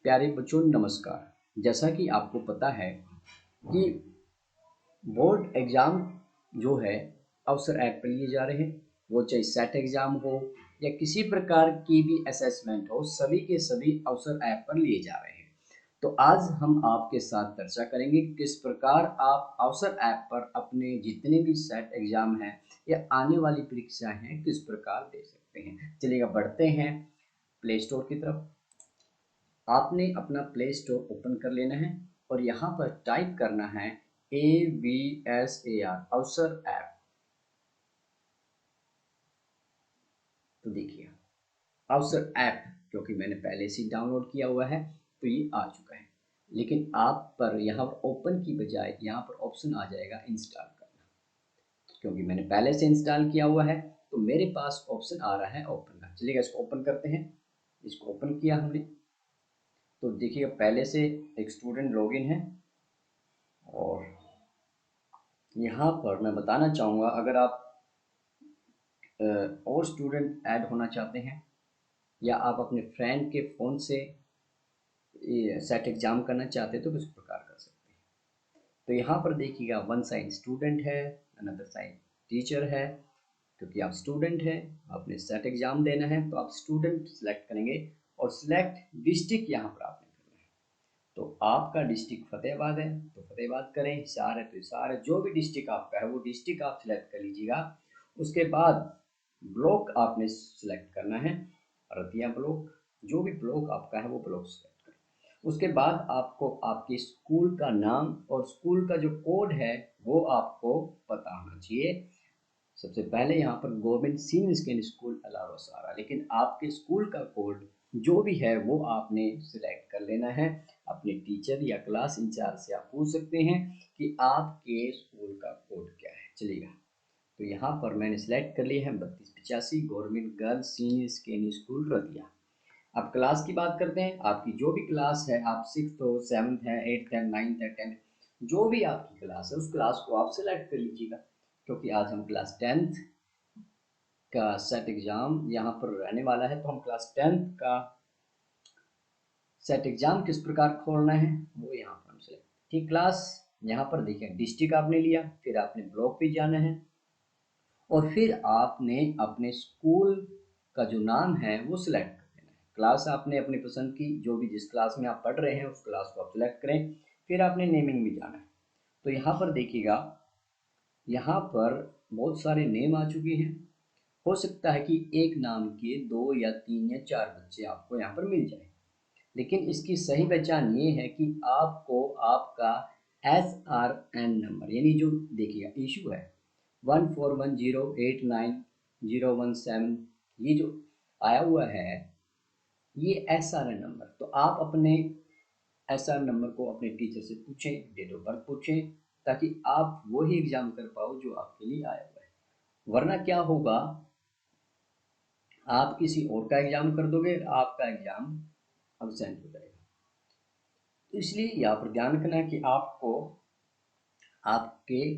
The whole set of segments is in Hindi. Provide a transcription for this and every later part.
प्यारे बच्चों नमस्कार। जैसा कि आपको पता है कि बोर्ड एग्ज़ाम जो है अवसर ऐप पर लिए जा रहे हैं, वो चाहे सेट एग्ज़ाम हो या किसी प्रकार की भी असेसमेंट हो, सभी के सभी अवसर ऐप पर लिए जा रहे हैं। तो आज हम आपके साथ चर्चा करेंगे कि किस प्रकार आप अवसर ऐप पर अपने जितने भी सेट एग्ज़ाम हैं या आने वाली परीक्षाएं हैं किस प्रकार दे सकते हैं। चलिएगा बढ़ते हैं प्ले स्टोर की तरफ। आपने अपना प्ले स्टोर ओपन कर लेना है और यहाँ पर टाइप करना है AVSAR अवसर ऐप। तो देखिए अवसर ऐप क्योंकि मैंने पहले से डाउनलोड किया हुआ है तो ये आ चुका है, लेकिन आप पर यहाँ पर ओपन की बजाय यहाँ पर ऑप्शन आ जाएगा इंस्टॉल करना। क्योंकि मैंने पहले से इंस्टॉल किया हुआ है तो मेरे पास ऑप्शन आ रहा है ओपन का। चलिएगा इसको ओपन करते हैं। इसको ओपन किया हमने तो देखिएगा पहले से एक स्टूडेंट लॉगिन है और यहाँ पर मैं बताना चाहूँगा अगर आप और स्टूडेंट ऐड होना चाहते हैं या आप अपने फ्रेंड के फ़ोन से सेट एग्ज़ाम करना चाहते हैं तो किस प्रकार कर सकते हैं। तो यहाँ पर देखिएगा वन साइड स्टूडेंट है, अनदर साइड टीचर है। क्योंकि आप स्टूडेंट हैं, आपने सेट एग्ज़ाम देना है तो आप स्टूडेंट सेलेक्ट करेंगे और सिलेक्ट डिस्ट्रिक्ट यहाँ पर आपने करना है। तो आपका डिस्ट्रिक्ट फतेहाबाद है तो फतेहाबाद करें, हिसार है तो हिसार है, जो भी डिस्ट्रिक्ट आपका है वो डिस्ट्रिक्ट आप सिलेक्ट कर लीजिएगा। उसके बाद ब्लॉक आपने सिलेक्ट करना है, रतिया ब्लॉक, जो भी ब्लॉक आपका है वो ब्लॉक सिलेक्ट करें। उसके बाद आपको आपके स्कूल का नाम और स्कूल का जो कोड है वो आपको पता होना चाहिए। सबसे पहले यहाँ पर गवर्नमेंट सीनियर सेकेंडरी स्कूल अलारोस आ रहा है, लेकिन आपके स्कूल का कोड जो भी है वो आपने सिलेक्ट कर लेना है। अपने टीचर या क्लास इंचार्ज से आप पूछ सकते हैं कि आपके स्कूल का कोड क्या है। चलिएगा तो यहाँ पर मैंने सिलेक्ट कर लिया है 3285 government girls senior secondary school Ratia. अब क्लास की बात करते हैं। आपकी जो भी क्लास है, आप 6th हो, 7th है, 8th है, 9th है, 10th, जो भी आपकी क्लास है उस क्लास को आप सिलेक्ट कर लीजिएगा। क्योंकि आज हम क्लास 10th का सेट एग्ज़ाम यहाँ पर रहने वाला है तो हम क्लास 10th का सेट एग्ज़ाम किस प्रकार खोलना है वो यहाँ पर हम सिलेक्ट। ठीक, क्लास यहाँ पर देखिए डिस्ट्रिक्ट आपने लिया, फिर आपने ब्लॉक पे जाना है और फिर आपने अपने स्कूल का जो नाम है वो सिलेक्ट कर देना है। क्लास आपने अपनी पसंद की, जो भी जिस क्लास में आप पढ़ रहे हैं उस क्लास को आप सिलेक्ट करें। फिर आपने नेमिंग में जाना है। तो यहाँ पर देखिएगा, यहाँ पर बहुत सारे नेम आ चुके हैं। हो सकता है कि एक नाम के 2 या 3 या 4 बच्चे आपको यहाँ पर मिल जाए, लेकिन इसकी सही पहचान ये है कि आपको आपका SRN नंबर यानी जो देखिएगा इशू है 141089017, ये जो आया हुआ है ये SRN नंबर। तो आप अपने SRN नंबर को अपने टीचर से पूछें, डेट ऑफ बर्थ पूछें, ताकि आप वही एग्ज़ाम कर पाओ जो आपके लिए आया हुआ है। वरना क्या होगा, आप किसी और का एग्ज़ाम कर दोगे, आपका एग्ज़ाम अब्सेंट हो जाएगा। तो इसलिए यहाँ पर ध्यान रखना है कि आपको आपके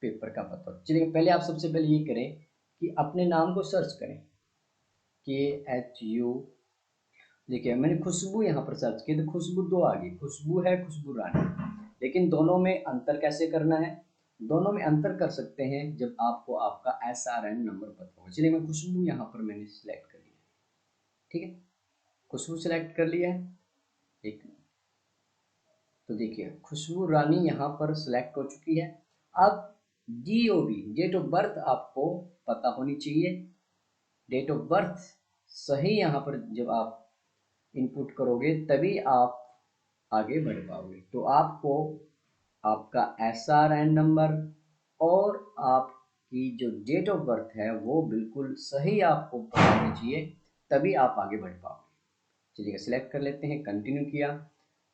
पेपर का पता हो। चलिए पहले आप सबसे पहले ये करें कि अपने नाम को सर्च करें, KHU। देखिए मैंने खुशबू यहाँ पर सर्च किया तो खुशबू 2 आ गई, खुशबू है, खुशबू रानी। लेकिन दोनों में अंतर कैसे करना है? दोनों में अंतर कर सकते हैं जब आपको आपका SRN नंबर पता होगा। चलिए मैं खुशबू यहाँ पर मैंने सिलेक्ट कर लिया। ठीक है, खुशबू सिलेक्ट कर लिया है। एक तो देखिए खुशबू रानी यहाँ पर सिलेक्ट हो चुकी है। अब DOB डेट ऑफ बर्थ आपको पता होनी चाहिए। डेट ऑफ बर्थ सही यहाँ पर जब आप इनपुट करोगे तभी आप आगे बढ़ पाओगे। तो आपको आपका SRN नंबर और आपकी जो डेट ऑफ बर्थ है वो बिल्कुल सही आपको पता होनी चाहिए, तभी आप आगे बढ़ पाओगे। चलिए सिलेक्ट कर लेते हैं, कंटिन्यू किया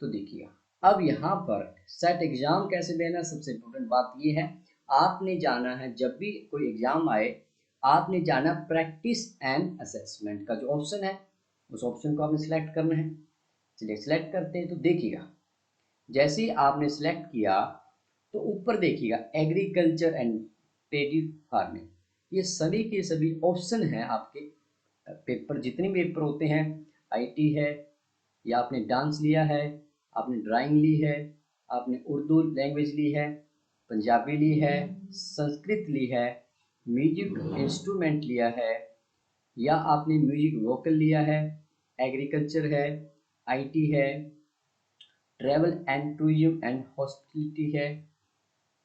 तो देखिए अब यहाँ पर सेट एग्ज़ाम कैसे देना। सबसे इम्पोर्टेंट बात ये है, आपने जाना है जब भी कोई एग्ज़ाम आए आपने जाना प्रैक्टिस एंड असेसमेंट का जो ऑप्शन है उस ऑप्शन को आपने सिलेक्ट करना है। चलिए सिलेक्ट करते हैं तो देखिएगा जैसे ही आपने सिलेक्ट किया तो ऊपर देखिएगा एग्रीकल्चर एंड पेडी फार्मिंग, ये सभी के सभी ऑप्शन हैं आपके पेपर जितने भी पेपर होते हैं, IT है या आपने डांस लिया है, आपने ड्राइंग ली है, आपने उर्दू लैंग्वेज ली है, पंजाबी ली है, संस्कृत ली है, म्यूजिक इंस्ट्रूमेंट लिया है, या आपने म्यूजिक वोकल लिया है, एग्रीकल्चर है, आईटी है, travel and tourism and hospitality है,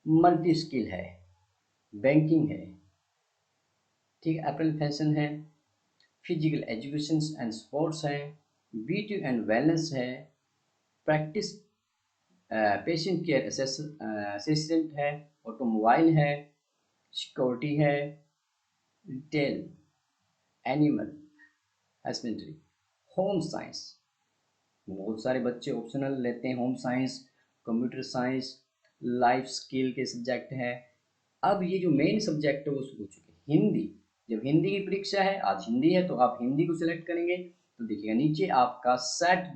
मल्टी स्किल है, बैंकिंग है, ठीक है, अप्रैल फैशन है, फिजिकल एजुकेशन एंड स्पोर्ट्स है, ब्यूटी एंड वेलनेस है, प्रैक्टिस पेशेंट केयर असिस्टेंट है, ऑटोमोबाइल है, सिक्योरिटी है, retail, animal husbandry, home science. बहुत सारे बच्चे ऑप्शनल लेते हैं home science, computer science, life skill के सब्जेक्ट है। अब ये जो मेन सब्जेक्ट है वो शुरू हो चुके हैं। हिंदी, जब हिंदी की परीक्षा है, आज हिंदी है तो आप हिंदी को सिलेक्ट करेंगे, तो देखिएगा नीचे आपका सेट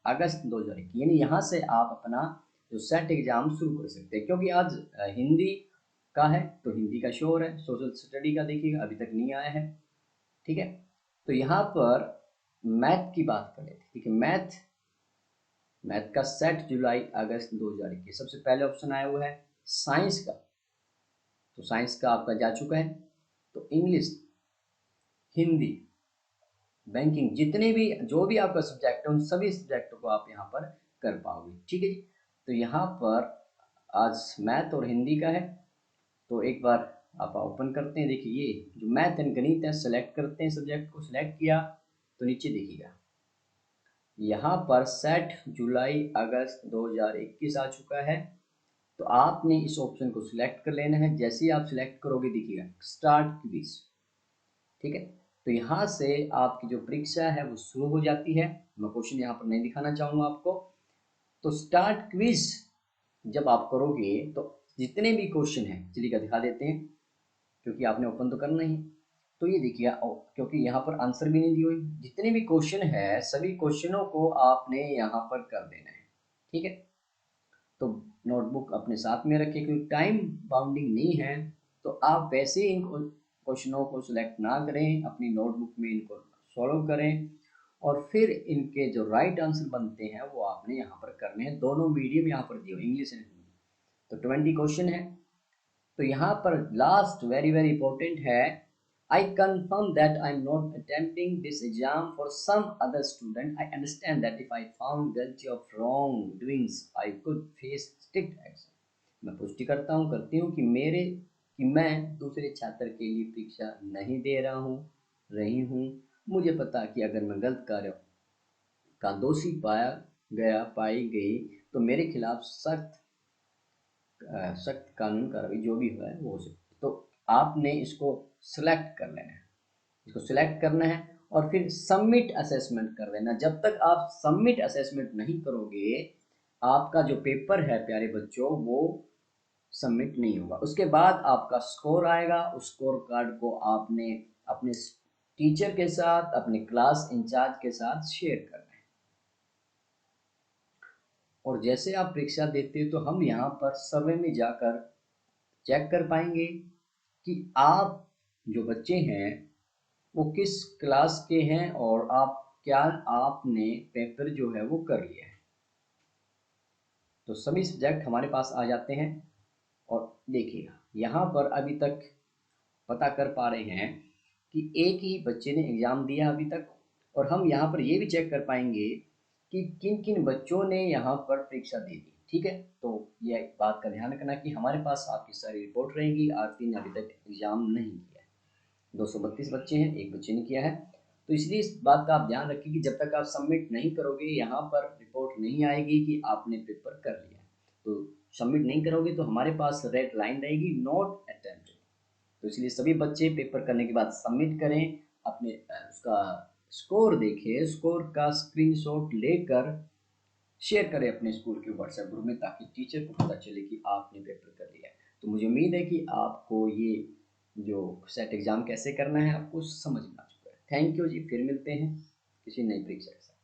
अगस्त 2021, यानी यहाँ से आप अपना जो सेट एग्जाम शुरू कर सकते हैं, क्योंकि आज हिंदी का है तो हिंदी का शोर है, सोशल स्टडी का देखिएगा अभी तक नहीं आया है, ठीक है। तो यहाँ पर मैथ की बात करें, ठीक है, मैथ का सेट जुलाई अगस्त 2021 सबसे पहले ऑप्शन आया हुआ है। साइंस का, तो साइंस का आपका जा चुका है। तो इंग्लिश, हिंदी, बैंकिंग, जितने भी जो भी आपका सब्जेक्ट है उन सभी सब्जेक्टों को आप यहाँ पर कर पाओगे, ठीक है जी। तो यहाँ पर आज मैथ और हिंदी का है, तो एक बार आप ओपन करते हैं, देखिए ये जो मैथ एंड गणित है, सेलेक्ट करते हैं, सब्जेक्ट को सिलेक्ट किया तो नीचे देखिएगा यहाँ पर सेट जुलाई अगस्त 2021 आ चुका है। तो आपने इस ऑप्शन को सिलेक्ट कर लेना है। जैसे ही आप सिलेक्ट करोगे देखिएगा स्टार्ट क्विज, ठीक है। तो यहाँ से आपकी जो परीक्षा है वो शुरू हो जाती है। मैं क्वेश्चन यहाँ पर नहीं दिखाना चाहूँगा आपको। तो स्टार्ट क्विज जब आप करोगे तो जितने भी क्वेश्चन हैं, चलिए का दिखा देते हैं, क्योंकि आपने ओपन तो करना ही। तो ये देखिए, क्योंकि यहाँ पर आंसर भी नहीं दी हुई, जितने भी क्वेश्चन है सभी क्वेश्चनों को आपने यहाँ पर कर देना है, ठीक है। तो नोटबुक अपने साथ में रखिए, क्योंकि टाइम बाउंडिंग नहीं है, तो आप वैसे इन क्वेश्चनों को सिलेक्ट ना करें, अपनी नोटबुक में इनको सॉल्व करें और फिर इनके जो राइट आंसर बनते हैं वो आपने यहाँ पर करने हैं। दोनों मीडियम यहाँ पर दिए, इंग्लिश एंड हिंदी। तो 20 क्वेश्चन है। तो यहाँ पर लास्ट वेरी वेरी इंपॉर्टेंट है, I confirm that I am not attempting this exam for some other student. I understand that if I found guilty of wrongdoings, I could face strict action. मैं पुष्टि करती हूँ कि मैं दूसरे छात्र के लिए परीक्षा नहीं दे रही हूँ। मुझे पता कि अगर मैं गलत कार्य का दोषी पाई गई तो मेरे खिलाफ सख्त कानून कार्रवाई जो भी है वो हो सकती। तो आपने इसको सिलेक्ट कर लेना है, इसको सिलेक्ट करना है और फिर सबमिट असेसमेंट कर देना। जब तक आप सबमिट असेसमेंट नहीं करोगे आपका जो पेपर है प्यारे बच्चों वो सबमिट नहीं होगा। उसके बाद आपका स्कोर आएगा, उस स्कोर कार्ड को आपने अपने टीचर के साथ, अपने क्लास इंचार्ज के साथ शेयर करना है। और जैसे आप परीक्षा देते हो तो हम यहाँ पर सर्वे में जाकर चेक कर पाएंगे कि आप जो बच्चे हैं वो किस क्लास के हैं और आपने पेपर जो है वो कर लिया है। तो सभी सब्जेक्ट हमारे पास आ जाते हैं और देखिएगा यहाँ पर अभी तक पता कर पा रहे हैं कि एक ही बच्चे ने एग्ज़ाम दिया अभी तक। और हम यहाँ पर ये भी चेक कर पाएंगे कि किन किन बच्चों ने यहाँ पर परीक्षा दे दी, ठीक है। तो यह बात का ध्यान रखना कि हमारे पास आपकी सारी रिपोर्ट रहेगी। आरती ने अभी तक एग्ज़ाम नहीं किया है, 232 बच्चे हैं, एक बच्चे ने किया है। तो इसलिए इस बात का आप ध्यान रखिए कि जब तक आप सबमिट नहीं करोगे यहाँ पर रिपोर्ट नहीं आएगी कि आपने पेपर कर लिया। तो सबमिट नहीं करोगे तो हमारे पास रेड लाइन रहेगी, नॉट अटेम्प्टेड। तो इसलिए सभी बच्चे पेपर करने के बाद सबमिट करें, अपने उसका स्कोर देखें, स्कोर का स्क्रीनशॉट लेकर शेयर करें अपने स्कूल के व्हाट्सएप ग्रुप में, ताकि टीचर को पता चले कि आपने पेपर कर लिया। तो मुझे उम्मीद है कि आपको ये जो सेट एग्ज़ाम कैसे करना है आपको समझ में आ चुका है। थैंक यू जी, फिर मिलते हैं किसी नई परीक्षा के साथ।